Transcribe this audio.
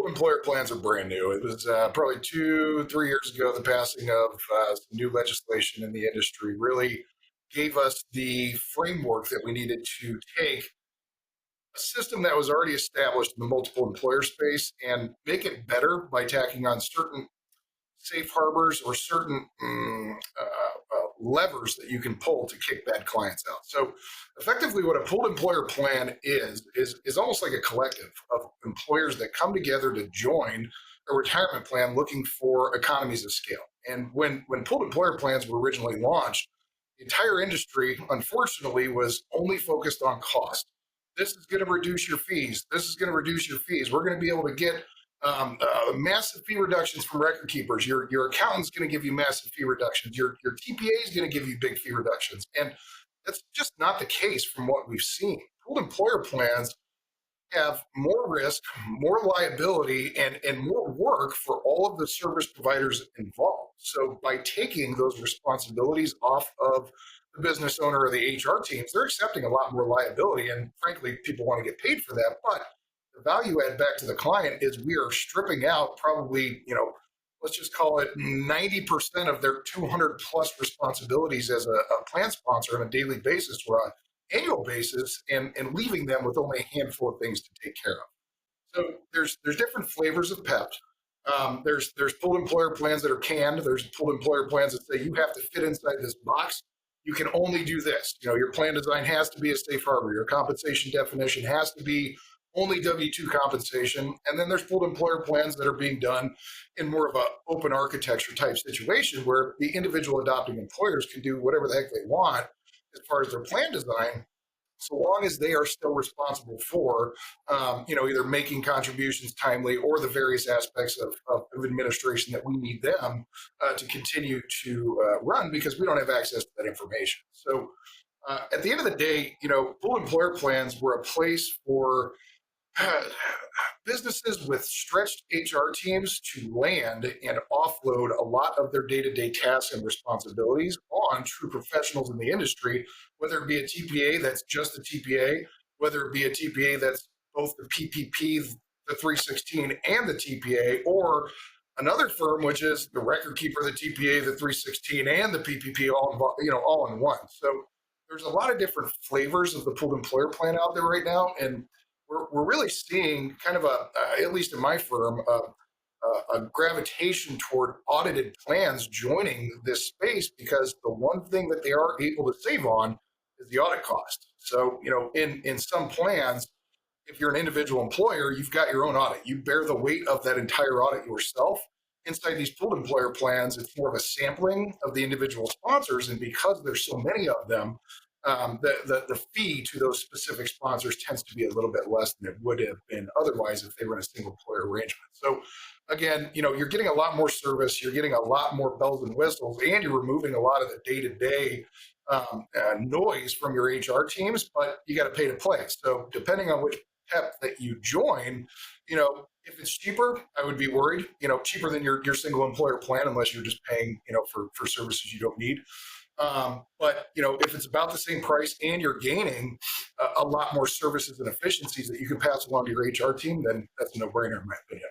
Pooled employer plans are brand new. It was probably 2, 3 years ago, the passing of some new legislation in the industry really gave us the framework that we needed to take a system that was already established in the multiple employer space and make it better by tacking on certain safe harbors or certain levers that you can pull to kick bad clients out. So effectively what a pooled employer plan is almost like a collective of employers that come together to join a retirement plan looking for economies of scale. And when pooled employer plans were originally launched, the entire industry, unfortunately, was only focused on cost. This is going to reduce your fees. This is going to reduce your fees. We're going to be able to get massive fee reductions from record keepers. Your accountant's going to give you massive fee reductions. Your TPA is going to give you big fee reductions. And that's just not the case from what we've seen. Pooled employer plans have more risk, more liability, and more work for all of the service providers involved. So by taking those responsibilities off of the business owner or the HR teams, they're accepting a lot more liability. And frankly, people want to get paid for that. But the value add back to the client is we are stripping out probably, let's just call it 90% of their 200 plus responsibilities as a plan sponsor on a daily basis or an annual basis and leaving them with only a handful of things to take care of. So there's different flavors of PEPs. There's pooled employer plans that are canned. There's pooled employer plans that say you have to fit inside this box. You can only do this. Your plan design has to be a safe harbor. Your compensation definition has to be only W-2 compensation. And then there's pooled employer plans that are being done in more of an open architecture type situation where the individual adopting employers can do whatever the heck they want as far as their plan design, so long as they are still responsible for, either making contributions timely or the various aspects of administration that we need them to continue to run because we don't have access to that information. So at the end of the day, pooled employer plans were a place for businesses with stretched HR teams to land and offload a lot of their day-to-day tasks and responsibilities on true professionals in the industry, whether it be a TPA that's just a TPA, whether it be a TPA that's both the PPP, the 316, and the TPA, or another firm which is the record keeper, the TPA, the 316, and the PPP all in one. So there's a lot of different flavors of the pooled employer plan out there right now, and we're really seeing kind of at least in my firm, a gravitation toward audited plans joining this space because the one thing that they are able to save on is the audit cost. So, in some plans, if you're an individual employer, you've got your own audit. You bear the weight of that entire audit yourself. Inside these pooled employer plans, it's more of a sampling of the individual sponsors. And because there's so many of them, the fee to those specific sponsors tends to be a little bit less than it would have been otherwise if they were in a single employer arrangement. So again, you're getting a lot more service, you're getting a lot more bells and whistles, and you're removing a lot of the day-to-day noise from your HR teams, but you got to pay to play. So depending on which PEP that you join, if it's cheaper, I would be worried, cheaper than your single employer plan, unless you're just paying, for services you don't need. But if it's about the same price and you're gaining a lot more services and efficiencies that you can pass along to your HR team, then that's a no-brainer in my opinion.